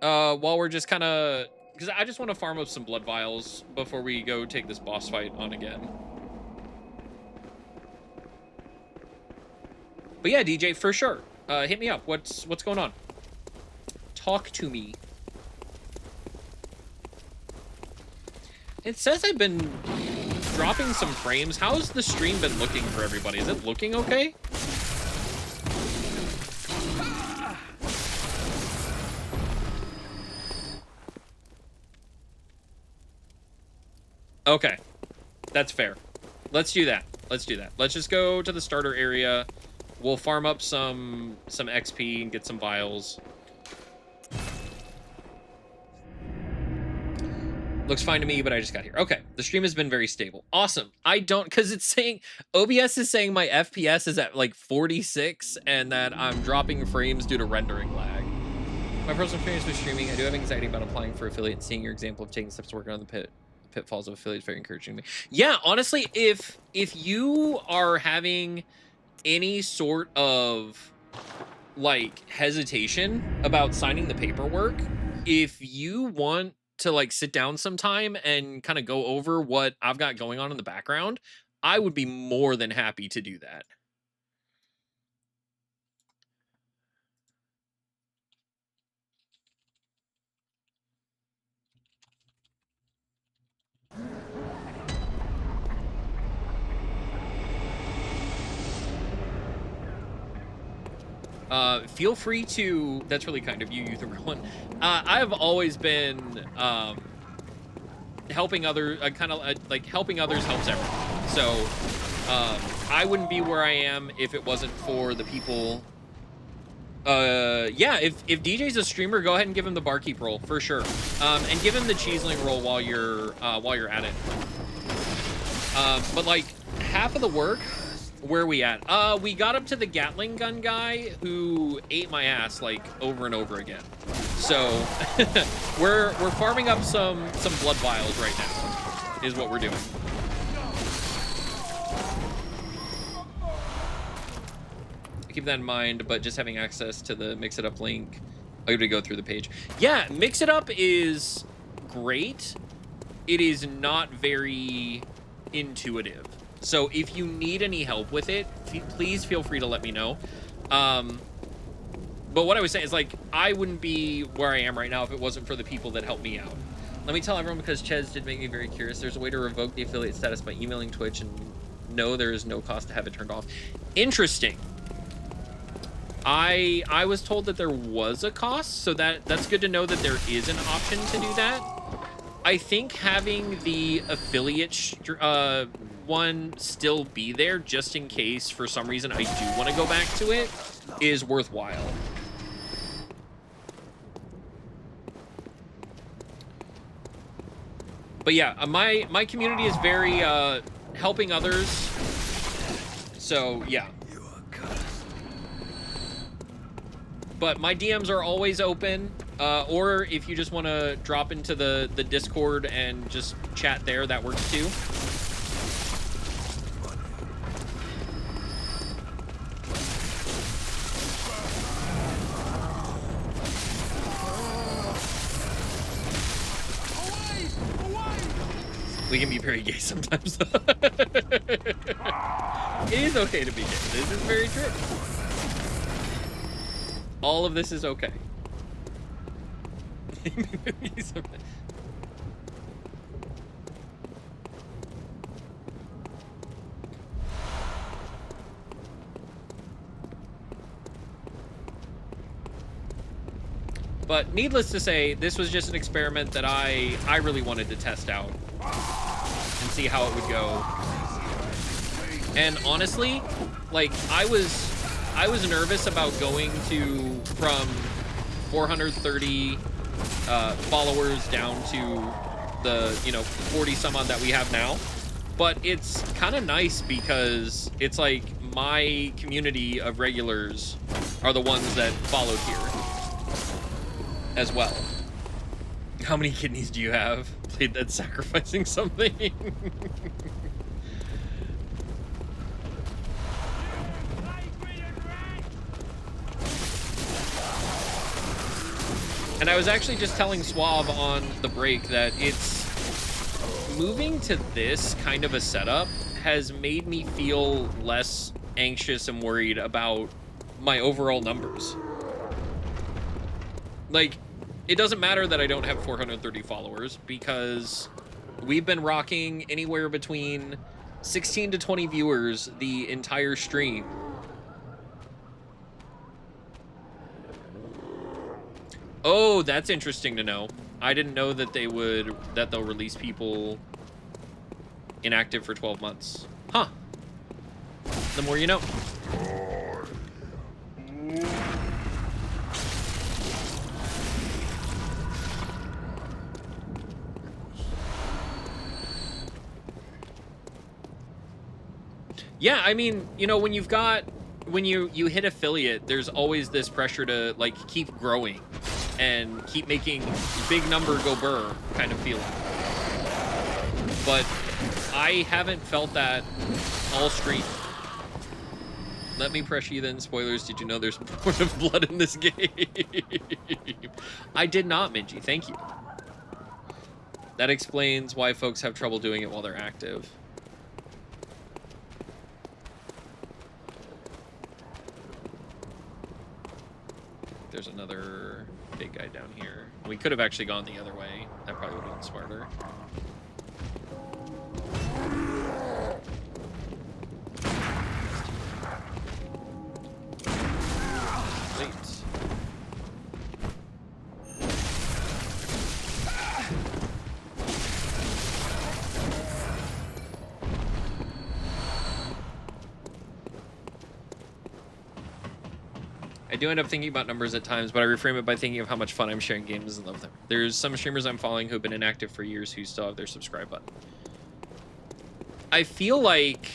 while we're just kind of, because I just want to farm up some blood vials before we go take this boss fight on again. But yeah, DJ, for sure. Hit me up. What's going on? Talk to me. It says I've been dropping some frames. How's the stream been looking for everybody? Is it looking okay? Okay, that's fair. Let's do that. Let's do that. Let's just go to the starter area. We'll farm up some XP and get some vials. Looks fine to me, but I just got here. Okay, the stream has been very stable. Awesome. I don't, because it's saying, OBS is saying my FPS is at like 46 and that I'm dropping frames due to rendering lag. My personal experience with streaming, I do have anxiety about applying for affiliate and seeing your example of taking steps to work on the pitfalls of affiliate is very encouraging me. Yeah, honestly, if you are having any sort of like hesitation about signing the paperwork, if you want to like sit down sometime and kind of go over what I've got going on in the background, I would be more than happy to do that. Feel free to, that's really kind of you, the real one. I've always been helping others, like helping others helps everyone. So I wouldn't be where I am if it wasn't for the people. Yeah, if DJ's a streamer, go ahead and give him the barkeep role for sure. And give him the cheeseling role while you're at it. But like half of the work, where are we at? We got up to the Gatling gun guy who ate my ass like over and over again. So we're farming up some blood vials right now, is what we're doing. Keep that in mind, but just having access to the Mix It Up link, I'm going to go through the page. Yeah, Mix It Up is great. It is not very intuitive. So if you need any help with it, please feel free to let me know. But what I was saying is, like, I wouldn't be where I am right now if it wasn't for the people that helped me out. Let me tell everyone, because Ches did make me very curious. There's a way to revoke the affiliate status by emailing Twitch, and no, there is no cost to have it turned off. Interesting. I was told that there was a cost, so that's good to know that there is an option to do that. I think having the affiliate one still be there just in case for some reason I do want to go back to it is worthwhile. But yeah, my community is very helping others. So yeah. But my DMs are always open, or if you just want to drop into the Discord and just chat there, that works too. We can be very gay sometimes. It is okay to be gay. This is very true. All of this is okay. But needless to say, this was just an experiment that I really wanted to test out and see how it would go. And honestly, like I was nervous about going from 430 followers down to the 40 some odd that we have now. But it's kind of nice because it's like my community of regulars are the ones that followed here as well. How many kidneys do you have? Played that sacrificing something. And And I was actually just telling Suave on the break that it's moving to this kind of a setup has made me feel less anxious and worried about my overall numbers. Like, it doesn't matter that I don't have 430 followers because we've been rocking anywhere between 16 to 20 viewers the entire stream. Oh, that's interesting to know. I didn't know that they'll release people inactive for 12 months. Huh. The more you know. Yeah, I mean, you know, when you hit affiliate, there's always this pressure to like keep growing and keep making big number go burr kind of feeling. But I haven't felt that all stream. Let me press you then. Spoilers, did you know there's porn of blood in this game? I did not, Minji. Thank you. That explains why folks have trouble doing it while they're active. There's another big guy down here. We could have actually gone the other way. That probably would have been smarter. Wait. I do end up thinking about numbers at times, but I reframe it by thinking of how much fun I'm sharing games and love them. There's some streamers I'm following who've been inactive for years who still have their subscribe button. I feel like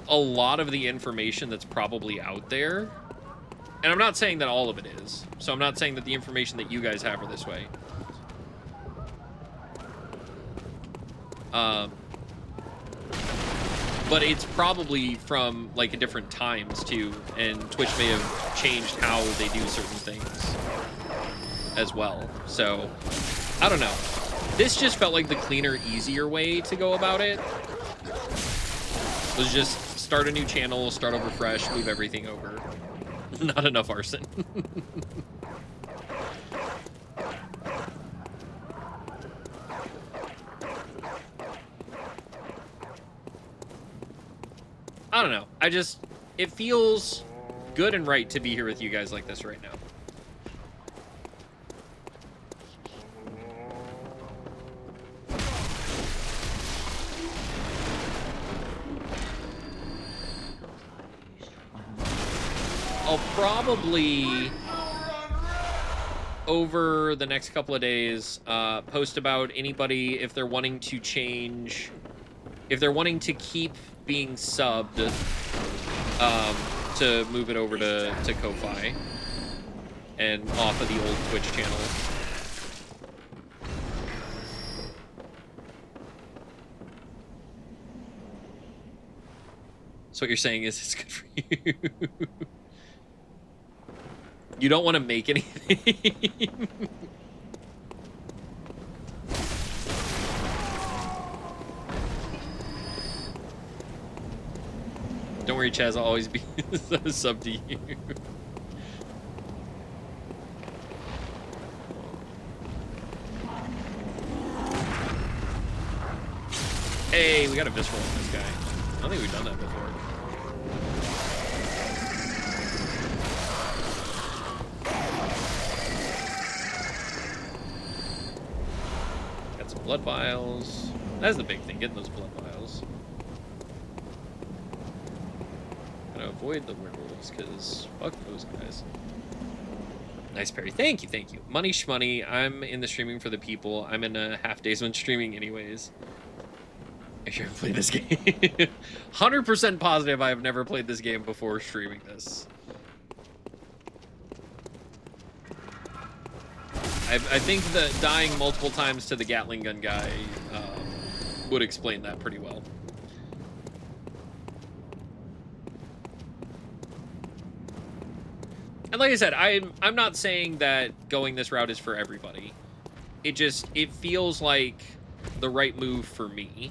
a lot of the information that's probably out there, and I'm not saying that all of it is, so I'm not saying that the information that you guys have are this way. But it's probably from like different times too, and Twitch may have changed how they do certain things as well. So I don't know. This just felt like the cleaner, easier way to go about it. Was just start a new channel, start over fresh, move everything over. Not enough arson. I don't know. It feels good and right to be here with you guys like this right now. I'll probably, over the next couple of days, post about anybody if they're wanting to change, if they're wanting to keep being subbed, to move it over to Ko-Fi and off of the old Twitch channel. So what you're saying is it's good for you. You don't want to make anything. Don't worry, Chaz, I'll always be sub to you. Hey, we got a visceral on this guy. I don't think we've done that before. Got some blood vials. That's the big thing, getting those blood vials. Gotta avoid the werewolves, because fuck those guys. Nice, Perry. Thank you, thank you. Money shmoney. I'm in the streaming for the people. I'm in a half days when streaming anyways. I sure have played this game. 100% positive I have never played this game before streaming this. I think that dying multiple times to the Gatling gun guy would explain that pretty well. And like I said, I'm not saying that going this route is for everybody. It feels like the right move for me.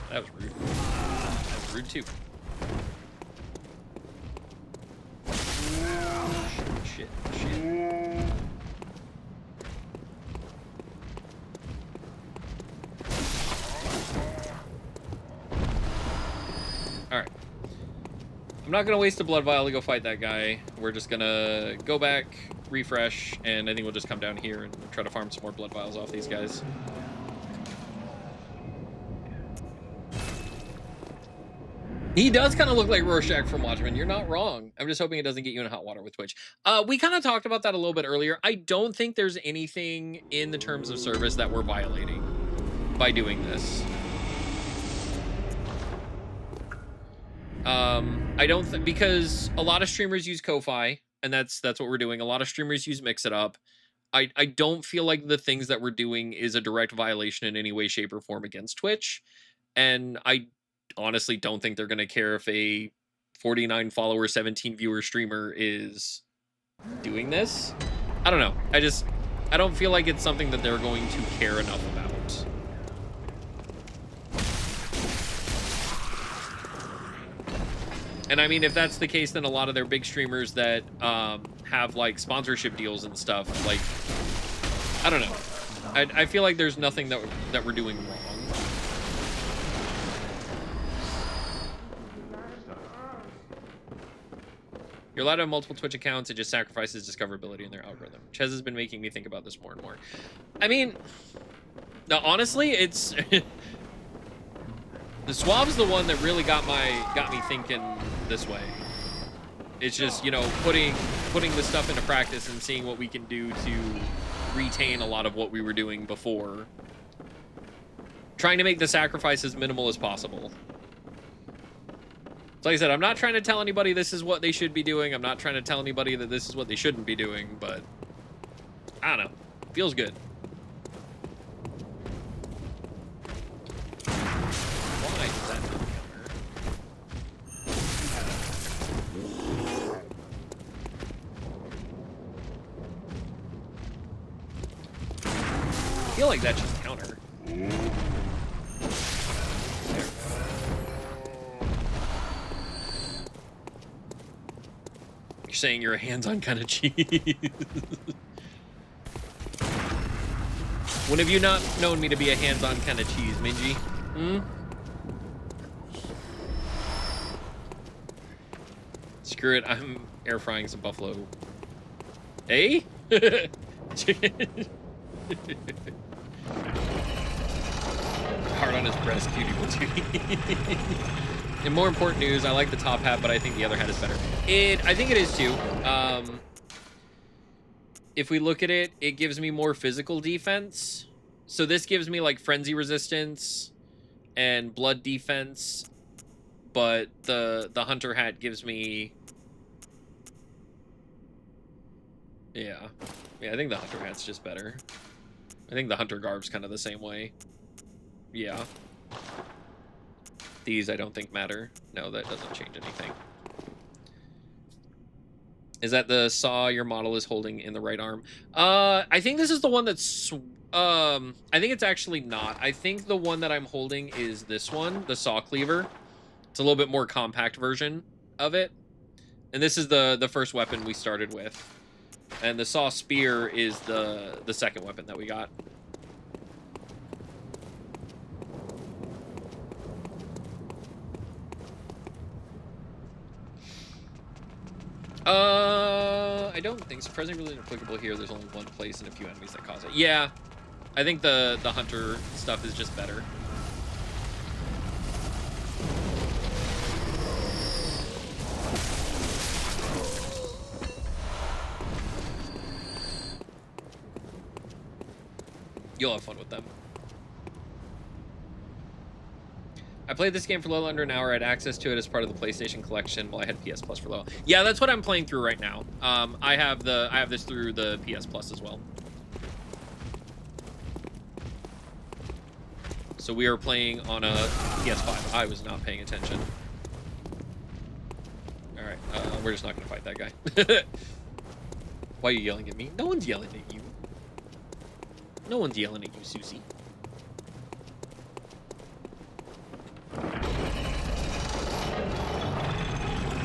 That was rude. That was rude too. Shit. Alright. I'm not going to waste a blood vial to go fight that guy. We're just going to go back, refresh, and I think we'll just come down here and try to farm some more blood vials off these guys. He does kind of look like Rorschach from Watchmen. You're not wrong. I'm just hoping it doesn't get you in hot water with Twitch. We kind of talked about that a little bit earlier. I don't think there's anything in the terms of service that we're violating by doing this. I don't think, because a lot of streamers use Ko-Fi, and that's what we're doing. A lot of streamers use Mix It Up. I don't feel like the things that we're doing is a direct violation in any way, shape, or form against Twitch. And I honestly don't think they're going to care if a 49 follower, 17 viewer streamer is doing this. I don't know. I don't feel like it's something that they're going to care enough about. And I mean, if that's the case, then a lot of their big streamers that have like sponsorship deals and stuff, like, I don't know. I feel like there's nothing that we're doing wrong. You're allowed to have multiple Twitch accounts. It just sacrifices discoverability in their algorithm. Chez has been making me think about this more and more. I mean, no, honestly, it's the Swab's the one that really got me thinking this way. It's just, you know, putting this stuff into practice and seeing what we can do to retain a lot of what we were doing before. Trying to make the sacrifice as minimal as possible. So like I said, I'm not trying to tell anybody this is what they should be doing. I'm not trying to tell anybody that this is what they shouldn't be doing, but I don't know. Feels good. Why does that not counter? I feel like that should counter. You're saying you're a hands-on kind of cheese. When have you not known me to be a hands-on kind of cheese, Minji? Hmm? Screw it, I'm air frying some buffalo. Hey? Hard on his breast, cutie patootie. And more important news, I like the top hat, but I think the other hat is better. I think it is too. If we look at it, it gives me more physical defense. So this gives me like frenzy resistance and blood defense, but the hunter hat gives me, yeah, I think the hunter hat's just better. I think the hunter garb's kind of the same way. Yeah. These I don't think matter. No, that doesn't change anything. Is that the saw your model is holding in the right arm? I think this is the one that's... I think it's actually not. I think the one that I'm holding is this one, the saw cleaver. It's a little bit more compact version of it. And this is the first weapon we started with. And the saw spear is the second weapon that we got. I don't think so. Present really applicable here. There's only one place and a few enemies that cause it. Yeah, I think the hunter stuff is just better. You'll have fun with them. I played this game for a little under an hour. I had access to it as part of the PlayStation collection while I had PS Plus for a little. Yeah, that's what I'm playing through right now. I have this through the PS Plus as well. So we are playing on a PS5. I was not paying attention. All right, we're just not gonna fight that guy. Why are you yelling at me? No one's yelling at you. No one's yelling at you, Susie.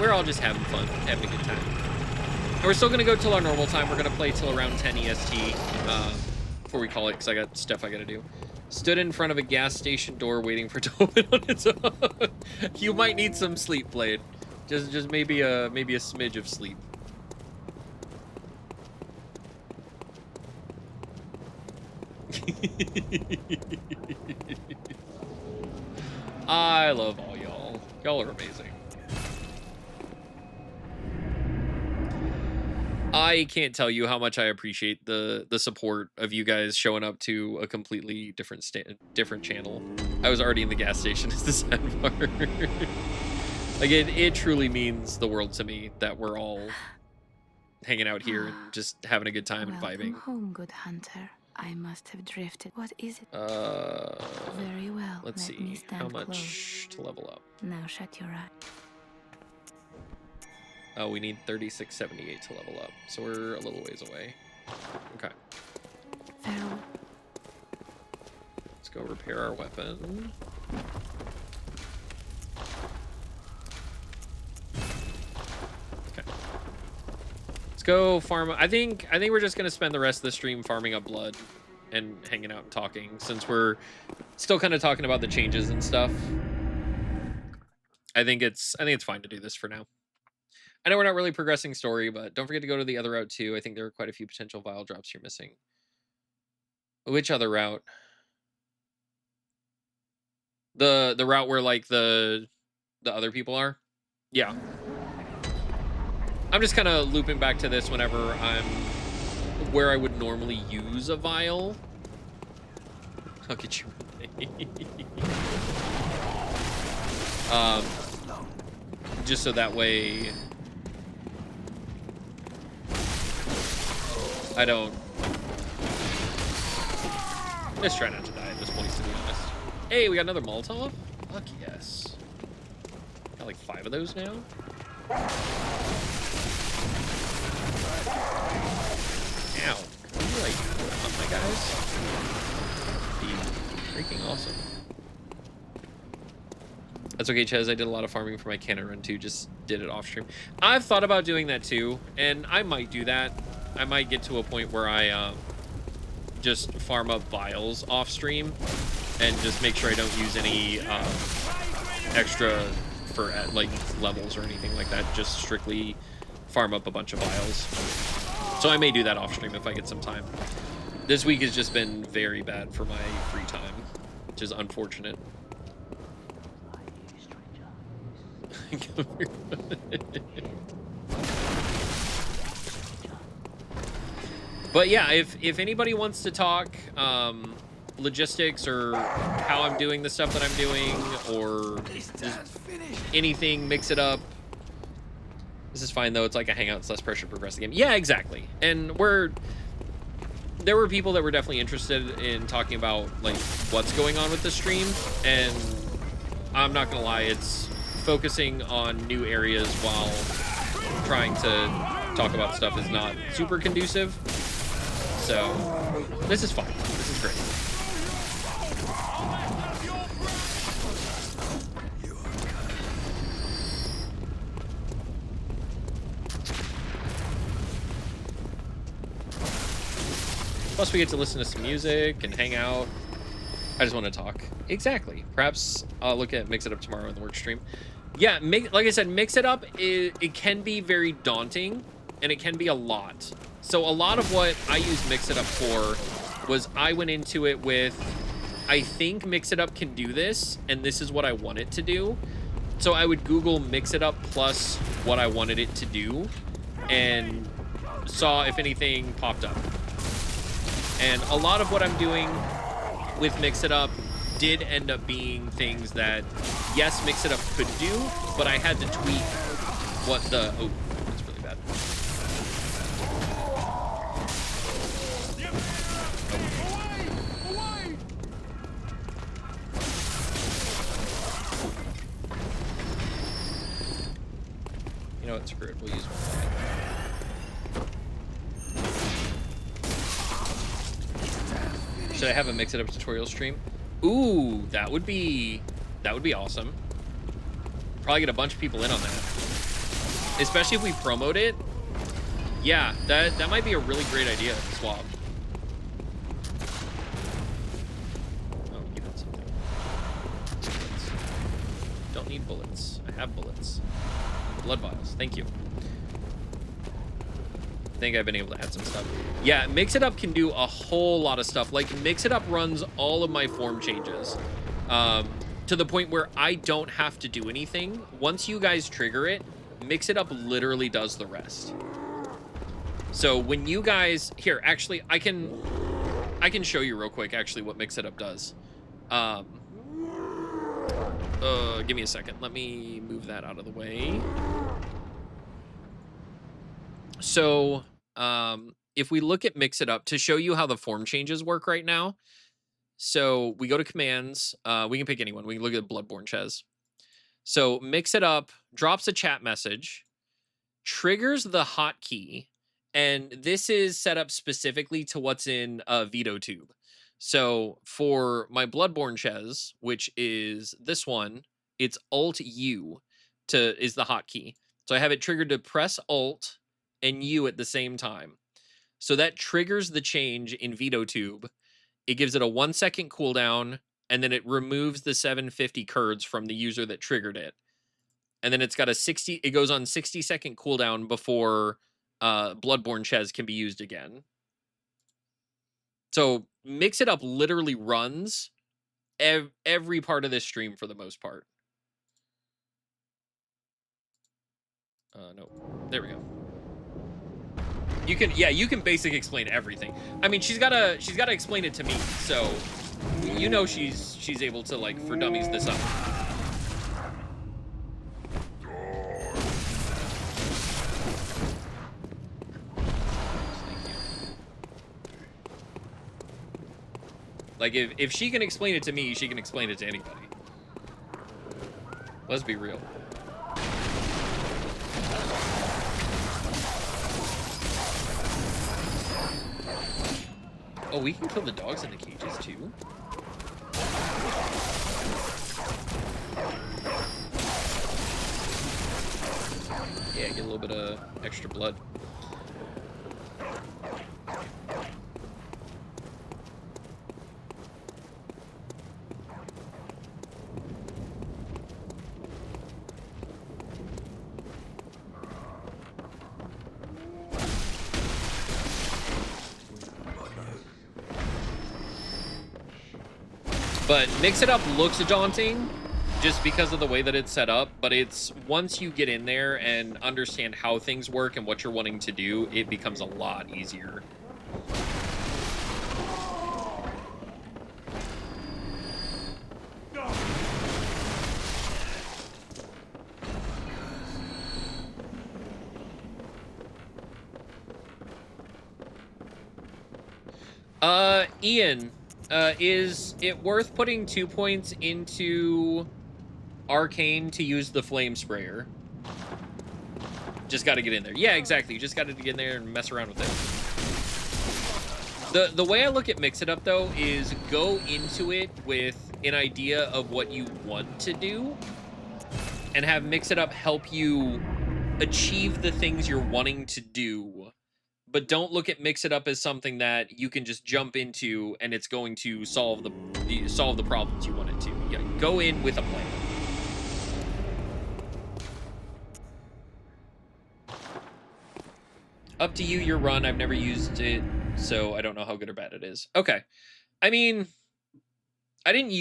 We're all just having fun, having a good time. And we're still gonna go till our normal time. We're gonna play till around 10 EST before we call it, because I got stuff I gotta do. Stood in front of a gas station door waiting for it to open on its own. You might need some sleep, Blade. Just maybe a smidge of sleep. I love all y'all. Y'all are amazing. I can't tell you how much I appreciate the support of you guys showing up to a completely different channel. I was already in the gas station is the sad part. Like it truly means the world to me that we're all hanging out here and just having a good time and vibing. Welcome home, good hunter. I must have drifted. What is it? Very well. Let's see how much to level up. Now shut your eyes. Oh, we need 3678 to level up, so we're a little ways away. Okay. Farewell. Let's go repair our weapon. Okay. Let's go farm. I think we're just gonna spend the rest of the stream farming up blood and hanging out and talking, since we're still kind of talking about the changes and stuff. I think it's fine to do this for now. I know we're not really progressing story, but don't forget to go to the other route too. I think there are quite a few potential vial drops you're missing. Which other route? The route where like the other people are? Yeah. I'm just kind of looping back to this whenever I'm where I would normally use a vial. I'll get you. Just so that way I don't. Just try not to die at this point, to be honest. Hey, we got another Molotov? Fuck yes. Got like 5 of those now. Ow. Can you like hunt my guys? Be freaking awesome. That's okay, Ches. I did a lot of farming for my cannon run too. Just did it off stream. I've thought about doing that too, and I might do that. I might get to a point where I just farm up vials off stream and just make sure I don't use any extra for like levels or anything like that. Just strictly farm up a bunch of vials. So I may do that off stream if I get some time. This week has just been very bad for my free time, which is unfortunate. But yeah, if anybody wants to talk logistics or how I'm doing the stuff that I'm doing, or anything, mix it up. This is fine though. It's like a hangout. It's less pressure to progress the game. Yeah, exactly. And there were people that were definitely interested in talking about like what's going on with the stream, and I'm not gonna lie, it's focusing on new areas while trying to talk about stuff is not super conducive. So this is fun. This is great. Plus we get to listen to some music and hang out. I just want to talk. Exactly. Perhaps I'll look at Mix It Up tomorrow in the work stream. Yeah, like I said, Mix It Up, it can be very daunting, and it can be a lot. So a lot of what I used Mix It Up for was I went into it with, I think Mix It Up can do this, and this is what I want it to do. So I would Google Mix It Up plus what I wanted it to do, and saw if anything popped up. And a lot of what I'm doing with Mix It Up did end up being things that, yes, Mix It Up could do, but I had to tweak what the... Oh, that's really bad. screw it. We'll use one. Should I have a mix it up tutorial stream? Ooh, that would be awesome. Probably get a bunch of people in on that. Especially if we promote it. Yeah, that might be a really great idea, swap. Oh, you had something. Bullets. Don't need bullets. I have bullets. Blood vials. Thank you. I think I've been able to add some stuff. Yeah, Mix It Up can do a whole lot of stuff. Like, Mix It Up runs all of my form changes to the point where I don't have to do anything. Once you guys trigger it, Mix It Up literally does the rest. So when you guys... Here, actually, I can show you real quick, actually, what Mix It Up does. Give me a second. Let me move that out of the way. So, if we look at Mix It Up to show you how the form changes work right now. So we go to commands. We can pick anyone. We can look at Bloodborne Ches. So Mix It Up drops a chat message, triggers the hotkey, and this is set up specifically to what's in VitoTube. So for my Bloodborne Ches, which is this one, it's Alt U is the hotkey. So I have it triggered to press Alt and U at the same time. So that triggers the change in VitoTube. It gives it a 1 second cooldown, and then it removes the 750 curds from the user that triggered it. And then it's got it goes on 60-second cooldown before Bloodborne Ches can be used again. So Mix It Up literally runs every part of this stream for the most part. No, there we go. You can basically explain everything. I mean, she's gotta explain it to me, so you know she's able to, like, for dummies this up. Like, if she can explain it to me, she can explain it to anybody. Let's be real. Oh, we can kill the dogs in the cages, too? Yeah, get a little bit of extra blood. But Mix It Up looks daunting just because of the way that it's set up, but it's once you get in there and understand how things work and what you're wanting to do, it becomes a lot easier. Ian, is it worth putting 2 points into Arcane to use the flame sprayer? Just got to get in there. Yeah, exactly. You just got to get in there and mess around with it. The way I look at Mix It Up, though, is go into it with an idea of what you want to do and have Mix It Up help you achieve the things you're wanting to do. But don't look at Mix It Up as something that you can just jump into and it's going to solve the problems you want it to. Yeah, go in with a plan. Up to you, your run. I've never used it, so I don't know how good or bad it is. Okay. I mean, I didn't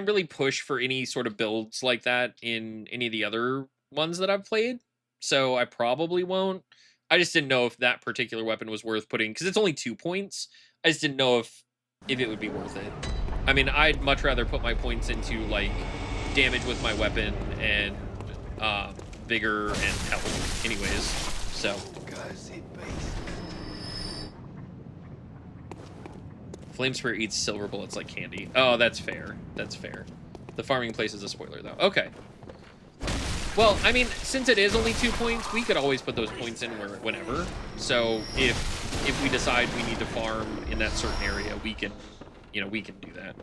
really push for any sort of builds like that in any of the other ones that I've played, so I probably won't. I just didn't know if that particular weapon was worth putting, because it's only 2 points. I just didn't know if it would be worth it. I mean, I'd much rather put my points into, like, damage with my weapon and vigor and health anyways, so. Flame Spear eats silver bullets like candy. Oh, that's fair. That's fair. The farming place is a spoiler, though. Okay. Well, I mean, since it is only 2 points, we could always put those points in whenever. So if we decide we need to farm in that certain area, we can, you know, we can do that.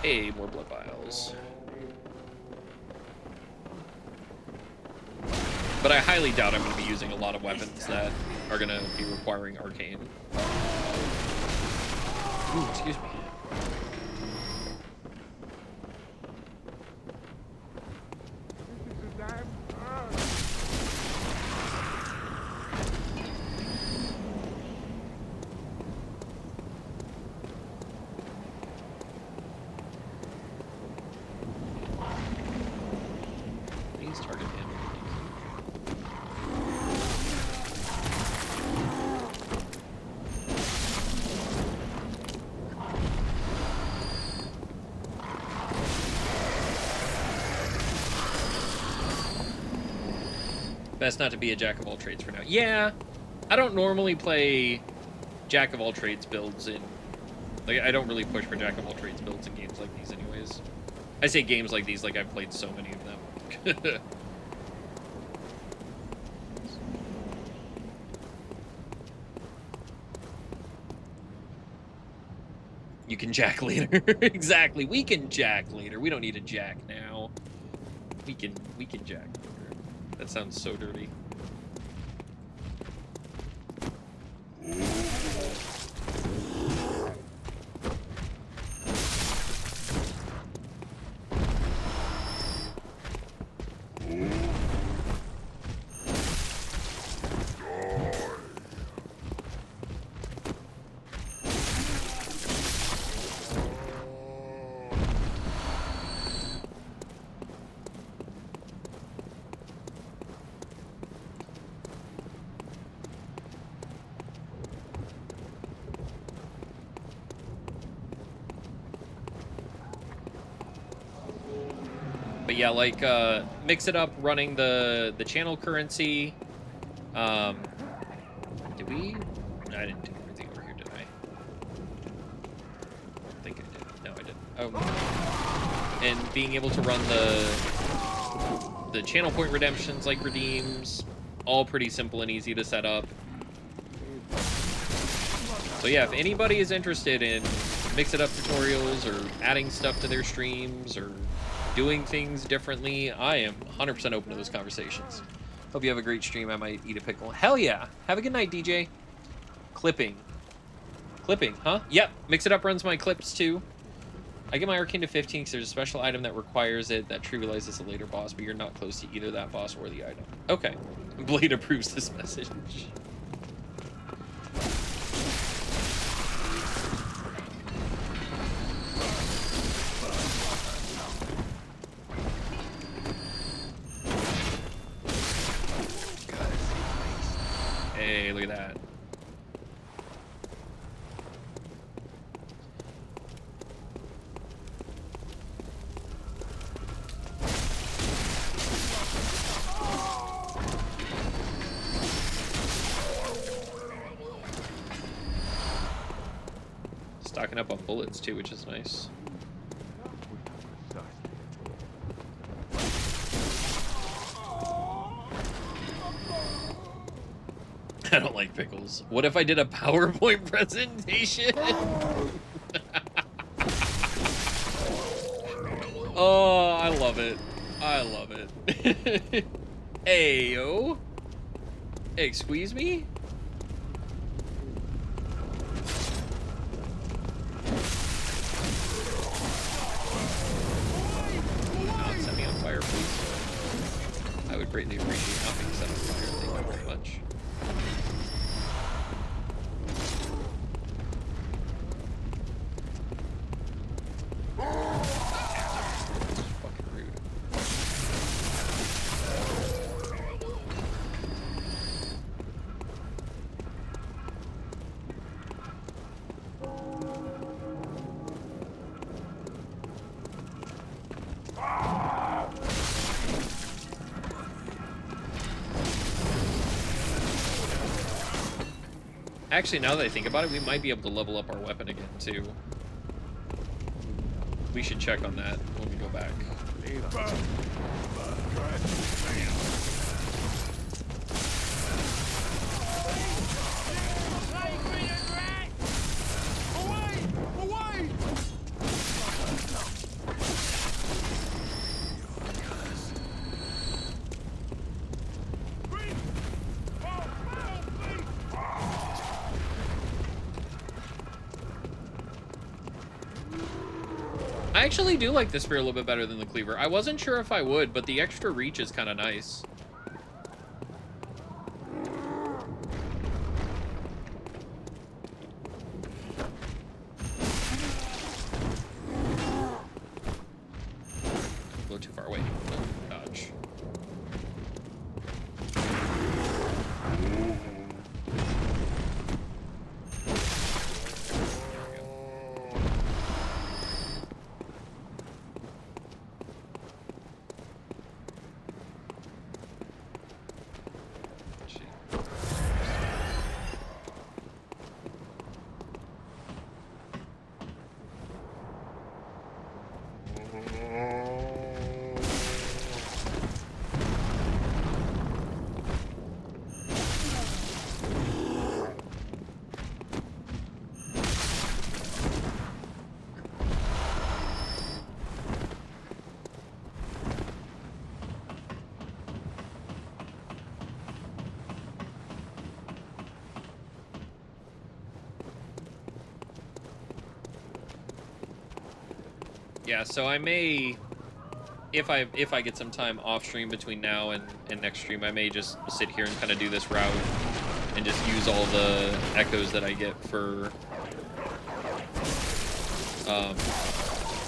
Hey, more blood vials. But I highly doubt I'm going to be using a lot of weapons that are going to be requiring arcane. Ooh, excuse me. Please target him. Best not to be a jack of all trades for now. Yeah, I don't normally play jack of all trades builds in, like, I don't really push for jack of all trades builds in games like these anyways. I say games like these like I've played so many of them. You can jack later. Exactly. We can jack later. We don't need a jack now. We can jack later. That sounds so dirty. But yeah, like, mix it up running the channel currency. Did we? I didn't do everything over here, did I? I think I did. No, I didn't. Oh. And being able to run the channel point redemptions like redeems, all pretty simple and easy to set up. So yeah, if anybody is interested in mix it up tutorials or adding stuff to their streams or doing things differently, I am 100% open to those conversations. Hope you have a great stream. I might eat a pickle. Hell yeah. Have a good night, DJ. Clipping. Clipping, huh? Yep. Mix it up runs my clips too. I get my arcane to 15 because there's a special item that requires it that trivializes a later boss, but you're not close to either that boss or the item. Okay. Blade approves this message. Hey, look at that. Stocking up on bullets too, which is nice. I don't like pickles. What if I did a PowerPoint presentation? Oh, I love it. I love it. Ayo. Excuse me? Not set me on fire, please. I would greatly appreciate not being set on fire. Thank you very much. Actually, now that I think about it, we might be able to level up our weapon again, too. We should check on that when we go back. I actually do like the spear a little bit better than the cleaver. I wasn't sure if I would, but the extra reach is kind of nice. A little too far away. Dodge. Yeah, so I may, if I get some time off stream between now and next stream, I may just sit here and kind of do this route and just use all the echoes that I get for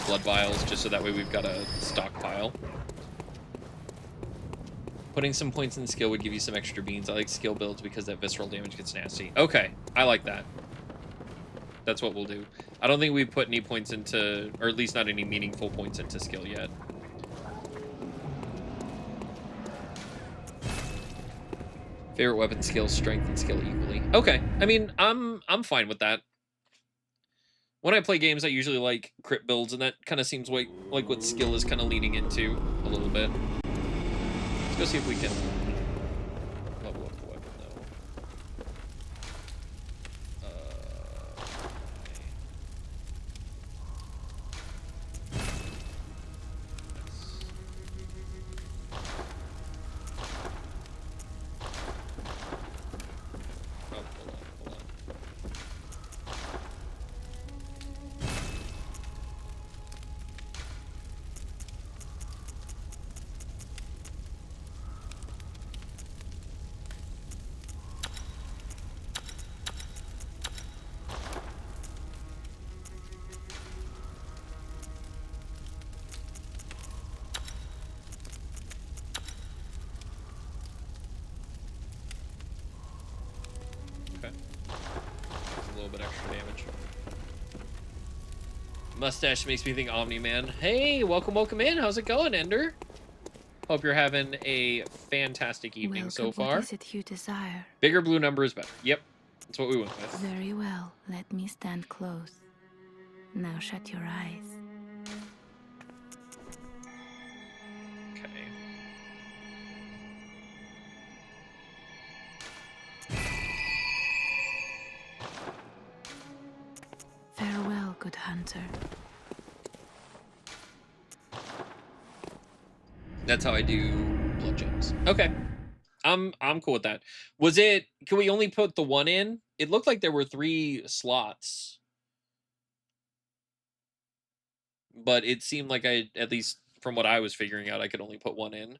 blood vials, just so that way we've got a stockpile. Putting some points in skill would give you some extra beans. I like skill builds because that visceral damage gets nasty. Okay, I like that. That's what we'll do. I don't think we've put any points into, or at least not any meaningful points into skill yet. Favorite weapon skill, strength, and skill equally. Okay, I mean, I'm fine with that. When I play games, I usually like crit builds, and that kind of seems like what skill is kind of leaning into a little bit. Let's go see if we can level up the weapon, though. Mustache makes me think Omni-Man. Hey, welcome in. How's it going, Ender? Hope you're having a fantastic evening so far. What is it you desire? Bigger blue number is better. Yep, that's what we went with. Very well. Let me stand close. Now shut your eyes. Okay. Farewell, good hunter. That's how I do blood gems. Okay. I'm cool with that. Was it, can we only put the one in? It looked like there were 3 slots. But it seemed like I, at least from what I was figuring out, I could only put 1 in.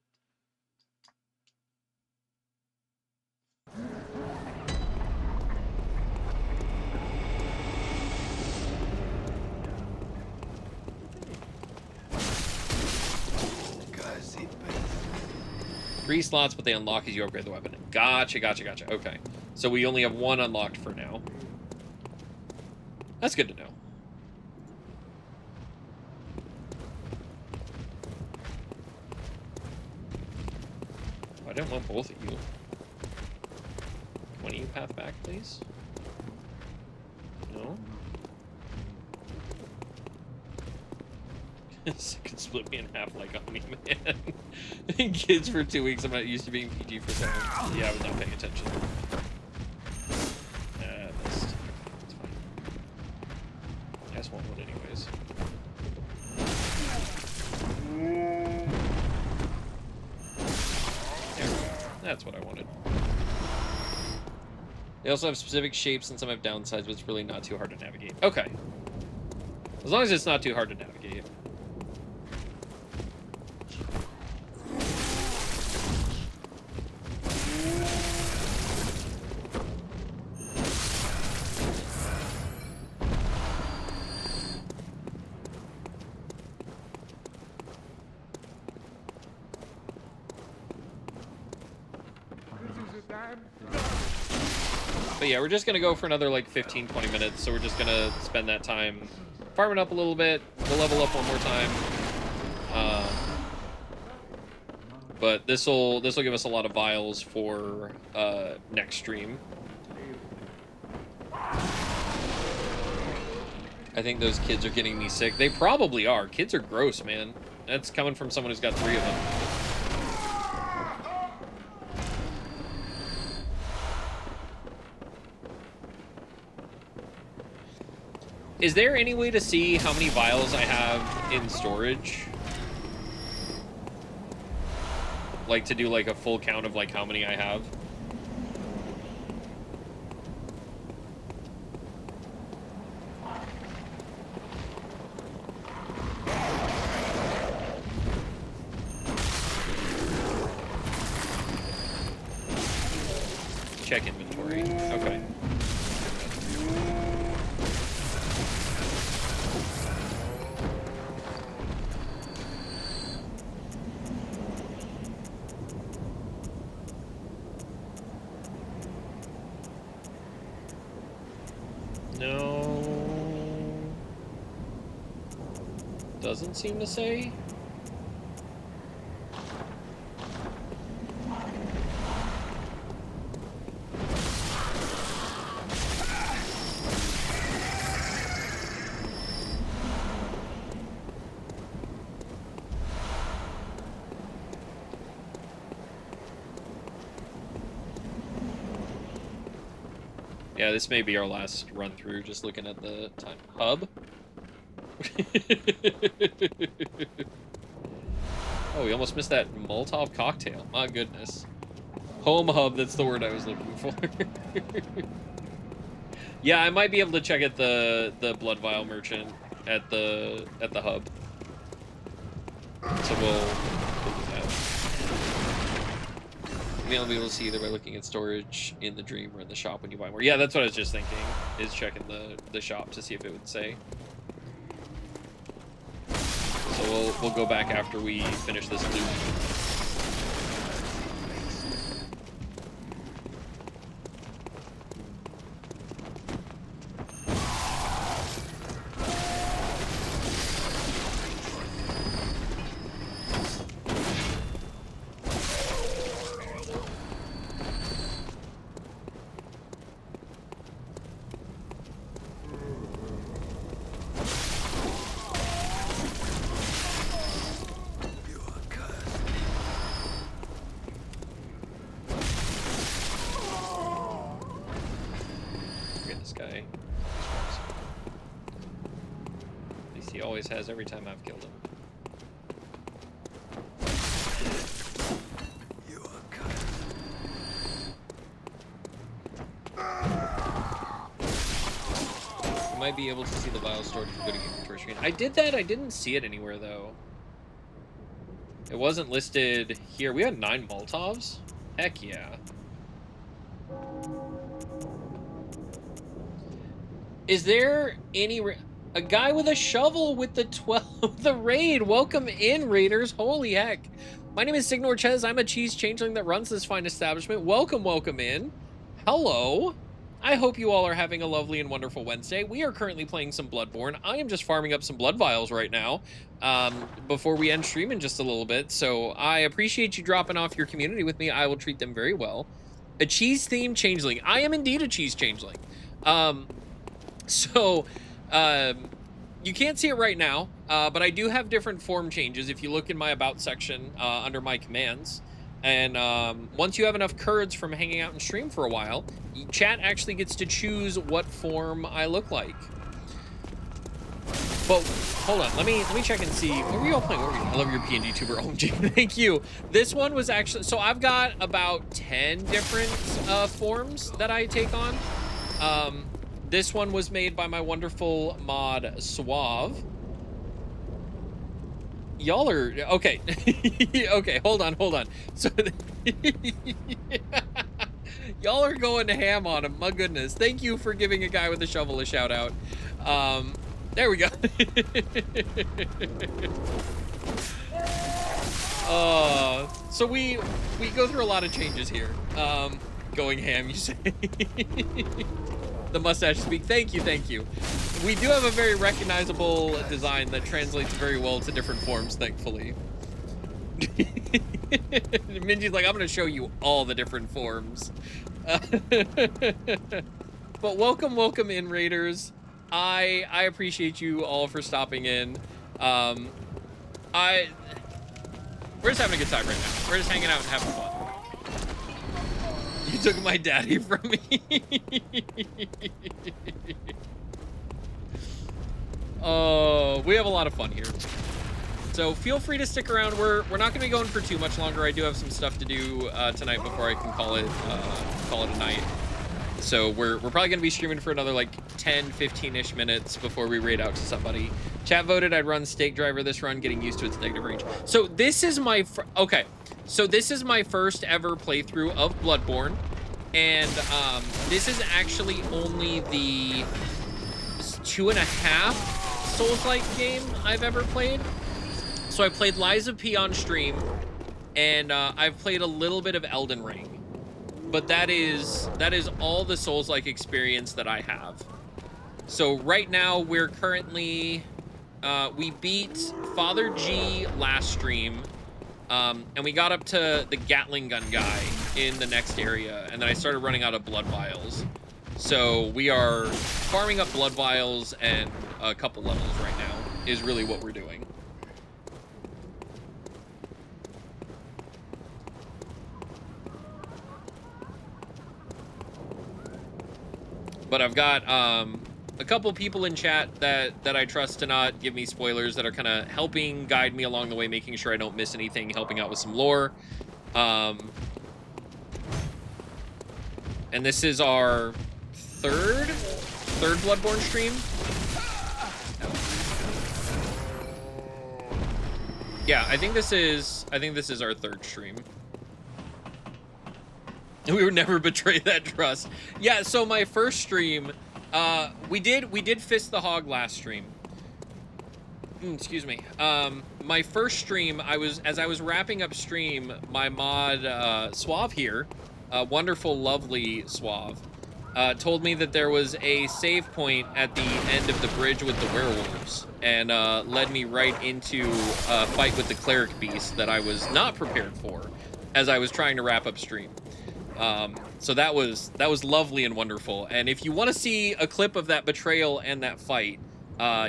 Three slots, but they unlock as you upgrade the weapon. Gotcha. Okay. So we only have 1 unlocked for now. That's good to know. Oh, I didn't want both of you. One of you path back, please? No? This could split me in half like on me, man. Kids for 2 weeks. I'm not used to being PG for so long. Yeah, I was not paying attention. Missed. It's fine. I just won't wood anyways. There we go. That's what I wanted. They also have specific shapes and some have downsides, but it's really not too hard to navigate. Okay. As long as it's not too hard to navigate. But yeah, we're just going to go for another like 15-20 minutes. So we're just going to spend that time farming up a little bit. We'll level up one more time. But this will give us a lot of vials for next stream. I think those kids are getting me sick. They probably are. Kids are gross, man. That's coming from someone who's got 3 of them. Is there any way to see how many vials I have in storage? Like to do like a full count of like how many I have? Check inventory. Okay. Doesn't seem to say. Yeah, this may be our last run through, just looking at the time. Hub? Oh, we almost missed that Molotov cocktail. My goodness. Home hub, that's the word I was looking for. Yeah, I might be able to check at the blood vial merchant at the hub. So we'll do that. Maybe I'll be able to see either by looking at storage in the dream or in the shop when you buy more. Yeah, that's what I was just thinking, is checking the shop to see if it would say. So we'll go back after we finish this loop. Has every time I've killed him. You are cut. You might be able to see the vial stored if you go to inventory screen. I did that. I didn't see it anywhere though. It wasn't listed here. We had 9 Molotovs. Heck yeah. Is there any? A guy with a shovel with the 12, the raid. Welcome in, raiders. Holy heck. My name is Signor Chez. I'm a cheese changeling that runs this fine establishment. Welcome, welcome in. Hello. I hope you all are having a lovely and wonderful Wednesday. We are currently playing some Bloodborne. I am just farming up some blood vials right now before we end stream in just a little bit. So I appreciate you dropping off your community with me. I will treat them very well. A cheese-themed changeling. I am indeed a cheese changeling. You can't see it right now, but I do have different form changes if you look in my about section under my commands. And once you have enough curds from hanging out and stream for a while, chat actually gets to choose what form I look like. But hold on, let me check and see. What were you all playing? What were you? I love your PNG tuber. OMG, thank you. This one was actually, so I've got about 10 different forms that I take on. This one was made by my wonderful mod Suave. Y'all are okay. Okay, hold on. So y'all are going ham on him. My goodness. Thank you for giving a guy with a shovel a shout out. There we go. So we go through a lot of changes here. Going ham, you say. The mustache speak. Thank you. We do have a very recognizable design that translates very well to different forms, thankfully. Minji's like, I'm gonna show you all the different forms. But welcome in, Raiders. I appreciate you all for stopping in. We're just having a good time right now. We're just hanging out and having fun. You took my daddy from me. Oh, we have a lot of fun here. So feel free to stick around. We're not gonna be going for too much longer. I do have some stuff to do tonight before I can call it a night. So we're probably gonna be streaming for another like 10-15-ish minutes before we raid out to somebody. Chat voted I'd run Stake Driver this run, getting used to its negative range. So this is my so this is my first ever playthrough of Bloodborne, and this is actually only the 2.5 Souls-like game I've ever played. So I played Lies of P on stream, and I've played a little bit of Elden Ring. But that is all the Souls-like experience that I have. So right now we're currently, we beat Father G last stream, and we got up to the Gatling gun guy in the next area, and then I started running out of blood vials. So we are farming up blood vials and a couple levels right now is really what we're doing. But I've got a couple people in chat that I trust to not give me spoilers, that are kind of helping guide me along the way, making sure I don't miss anything, helping out with some lore. And this is our third Bloodborne stream. Yeah, I think this is our third stream. We would never betray that trust. Yeah, so my first stream, we did Fist the Hog last stream. Excuse me. My first stream, as I was wrapping up stream, my mod Suave here, wonderful, lovely Suave, told me that there was a save point at the end of the bridge with the werewolves, and led me right into a fight with the cleric beast that I was not prepared for as I was trying to wrap up stream. So that was lovely and wonderful. And if you want to see a clip of that betrayal and that fight,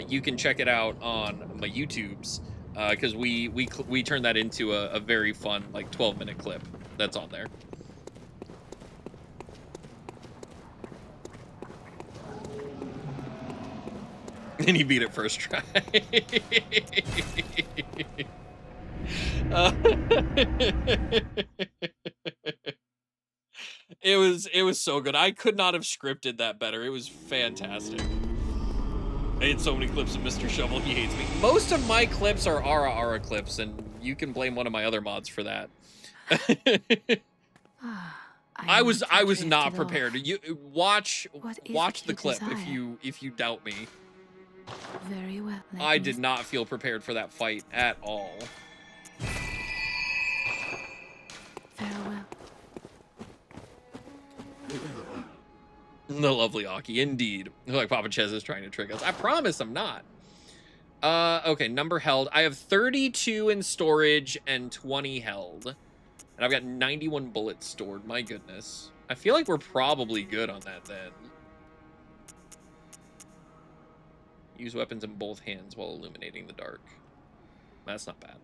you can check it out on my YouTubes, because we turned that into a very fun, like, 12-minute clip that's on there. And he beat it first try. It was so good. I could not have scripted that better. It was fantastic. I hate so many clips of Mr. Shovel. He hates me. Most of my clips are Ara clips, and you can blame one of my other mods for that. I was not prepared. You watch the clip if you doubt me. Very well. I did not feel prepared for that fight at all. Farewell. The lovely Aki, indeed. Like Papa Ches is trying to trick us. I promise I'm not. Okay, number held. I have 32 in storage and 20 held. And I've got 91 bullets stored. My goodness. I feel like we're probably good on that then. Use weapons in both hands while illuminating the dark. That's not bad.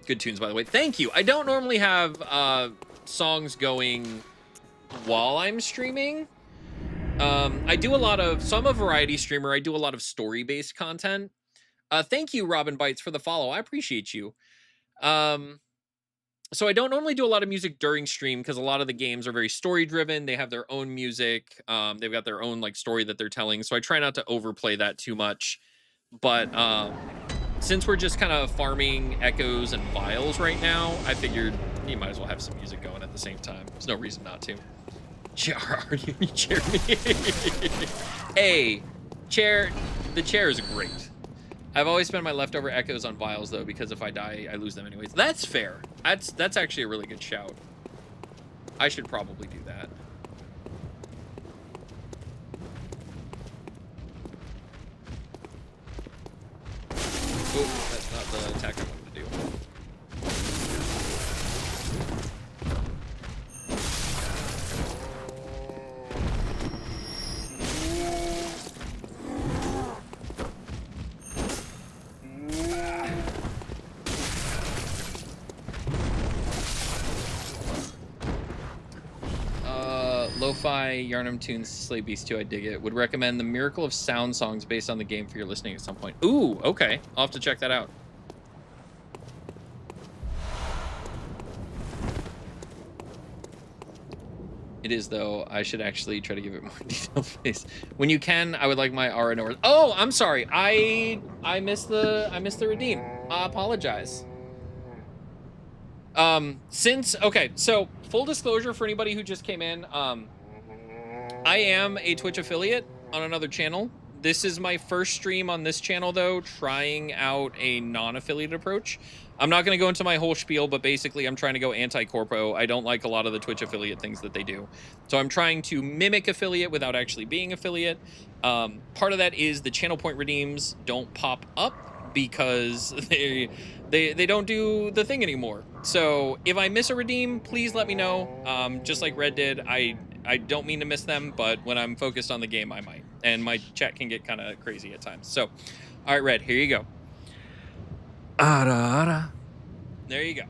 Good tunes, by the way. Thank you. I don't normally have songs going while I'm streaming. I do a lot of, so I'm a variety streamer. I do a lot of story-based content. Thank you, Robin Bites, for the follow. I appreciate you. So I don't normally do a lot of music during stream because a lot of the games are very story-driven. They have their own music. They've got their own like story that they're telling. So I try not to overplay that too much. But since we're just kind of farming echoes and vials right now, I figured you might as well have some music going at the same time. There's no reason not to. You chair me. Hey, chair. The chair is great. I've always spent my leftover echoes on vials though, because if I die, I lose them anyways. That's fair. That's actually a really good shout. I should probably do that. Oh, that's not the attack I wanted to do. Lo-fi Yarnum Tunes Slay Beast 2, I dig it. Would recommend the Miracle of Sound songs based on the game for your listening at some point. Ooh, okay. I'll have to check that out. It is, though. I should actually try to give it more detailed face. When you can, I would like my R and or. Oh, I'm sorry. I missed the redeem. I apologize. Okay, so full disclosure for anybody who just came in, I am a Twitch affiliate on another channel. This is my first stream on this channel, though, trying out a non-affiliate approach. I'm not going to go into my whole spiel, but basically I'm trying to go anti-corpo. I don't like a lot of the Twitch affiliate things that they do. So I'm trying to mimic affiliate without actually being affiliate. Part of that is the channel point redeems don't pop up because they don't do the thing anymore. So if I miss a redeem, please let me know. Just like Red did, I don't mean to miss them, but when I'm focused on the game, I might. And my chat can get kind of crazy at times. So, all right, Red, here you go. There you go.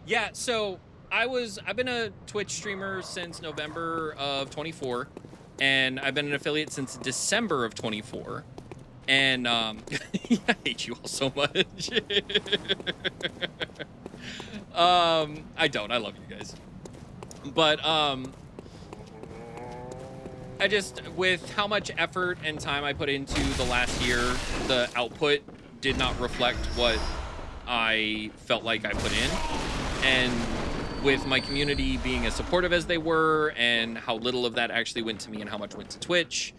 Yeah, so I've been a Twitch streamer since November of 24, and I've been an affiliate since December of 24. And I hate you all so much. I don't. I love you guys. But I just, with how much effort and time I put into the last year, the output did not reflect what I felt like I put in. And with my community being as supportive as they were, and how little of that actually went to me and how much went to Twitch,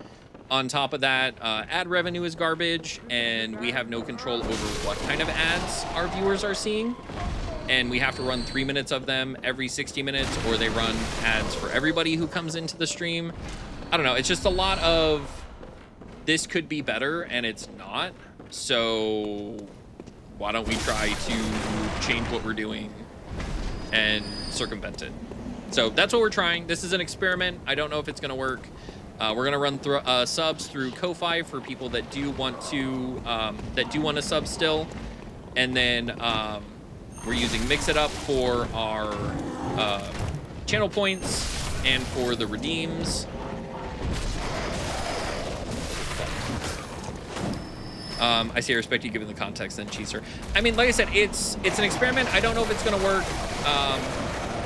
on top of that, ad revenue is garbage, and we have no control over what kind of ads our viewers are seeing. And we have to run 3 minutes of them every 60 minutes, or they run ads for everybody who comes into the stream. I don't know. It's just a lot of this could be better, and it's not. So why don't we try to change what we're doing and circumvent it? So that's what we're trying. This is an experiment. I don't know if it's going to work. We're gonna run through subs through Ko-Fi for people that do want to sub still, and then we're using Mix It Up for our channel points and for the redeems. I say I respect you given the context, then Cheeser. I mean, like I said, it's an experiment. I don't know if it's gonna work.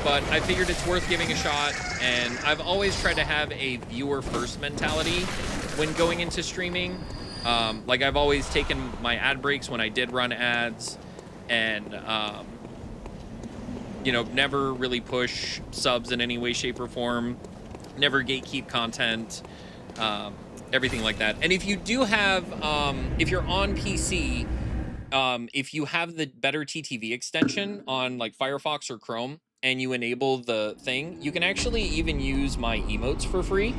But I figured it's worth giving a shot, and I've always tried to have a viewer-first mentality when going into streaming. Like, I've always taken my ad breaks when I did run ads, and, you know, never really push subs in any way, shape, or form, never gatekeep content, everything like that. And if you do have, if you're on PC, if you have the better TTV extension on, like, Firefox or Chrome, and you enable the thing, you can actually even use my emotes for free.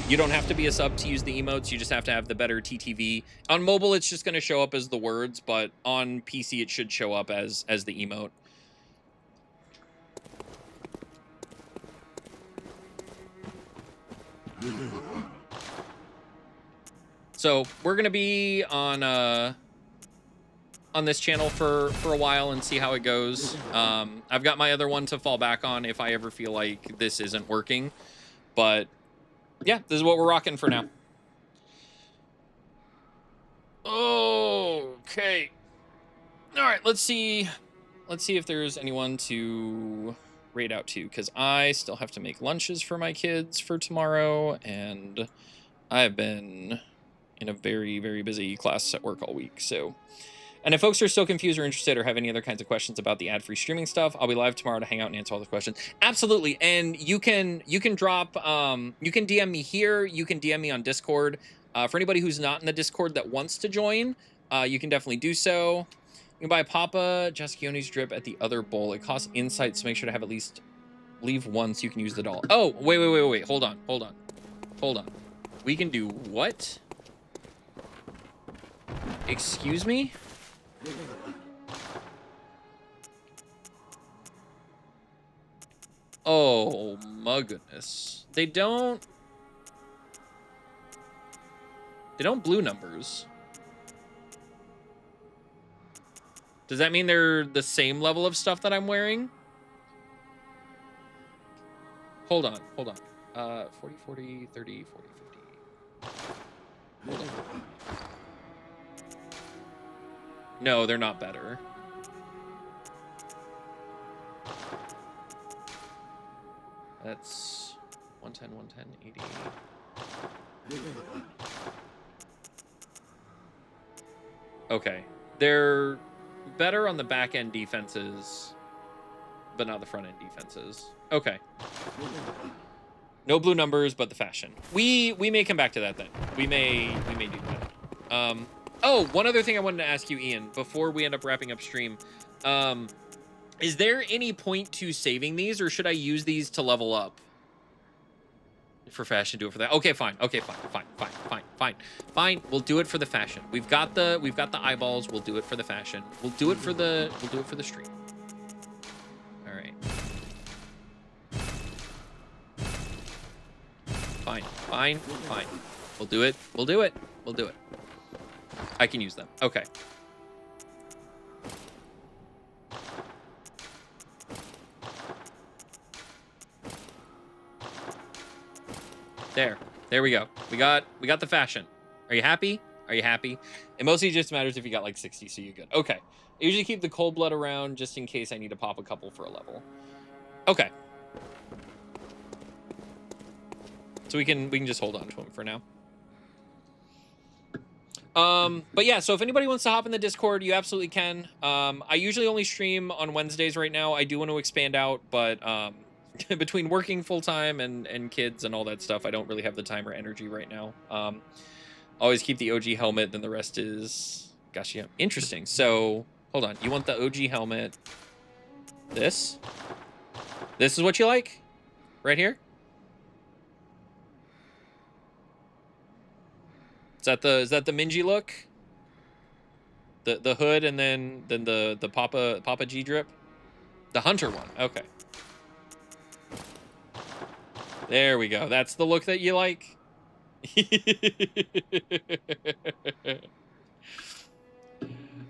You don't have to be a sub to use the emotes. You just have to have the better TTV. On mobile, it's just going to show up as the words, but on PC, it should show up as the emote. So we're gonna be on this channel for a while and see how it goes. I've got my other one to fall back on if I ever feel like this isn't working. But yeah, this is what we're rocking for now. Okay. All right, let's see if there's anyone to raid out to, because I still have to make lunches for my kids for tomorrow, and I've been in a very, very busy class at work all week. So, and if folks are still confused or interested or have any other kinds of questions about the ad-free streaming stuff, I'll be live tomorrow to hang out and answer all the questions. Absolutely. And you can drop, you can DM me here. You can DM me on Discord. For anybody who's not in the Discord that wants to join, you can definitely do so. You can buy Papa Jaschioni's drip at the other bowl. It costs insights, so make sure to have at least leave one so you can use the doll. Oh, wait. Hold on. We can do what? Excuse me? Oh my goodness. They don't blue numbers. Does that mean they're the same level of stuff that I'm wearing? Hold on. 40, 40, 30, 40, 50. Hold on. No, they're not better. That's 110, 110, 80. Okay. They're better on the back end defenses, but not the front end defenses. Okay. No blue numbers, but the fashion. We may come back to that then. We may do that. Oh, one other thing I wanted to ask you, Ian, before we end up wrapping up stream. Is there any point to saving these, or should I use these to level up? For fashion, do it for that. Okay, fine. Okay, fine. We'll do it for the fashion. We've got the eyeballs. We'll do it for the fashion. We'll do it for the stream. All right. Fine. We'll do it. I can use them. Okay. There we go. We got the fashion. Are you happy? It mostly just matters if you got like 60, so you're good. Okay. I usually keep the cold blood around just in case I need to pop a couple for a level. Okay. So we can just hold on to him for now. But yeah, so if anybody wants to hop in the Discord, you absolutely can. I usually only stream on Wednesdays right now. I do want to expand out, but between working full-time and kids and all that stuff, I don't really have the time or energy right now. Always keep the OG helmet, then the rest is... Gosh, yeah. Interesting. So, hold on. You want the OG helmet. This? This is what you like? Right here? Is that the Minji look? The hood and then the Papa G drip? The Hunter one. Okay. There we go. That's the look that you like.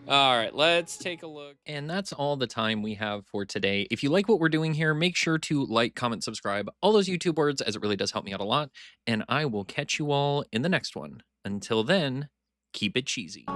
All right, let's take a look. And that's all the time we have for today. If you like what we're doing here, make sure to like, comment, subscribe, all those YouTube words, as it really does help me out a lot. And I will catch you all in the next one. Until then, keep it cheesy.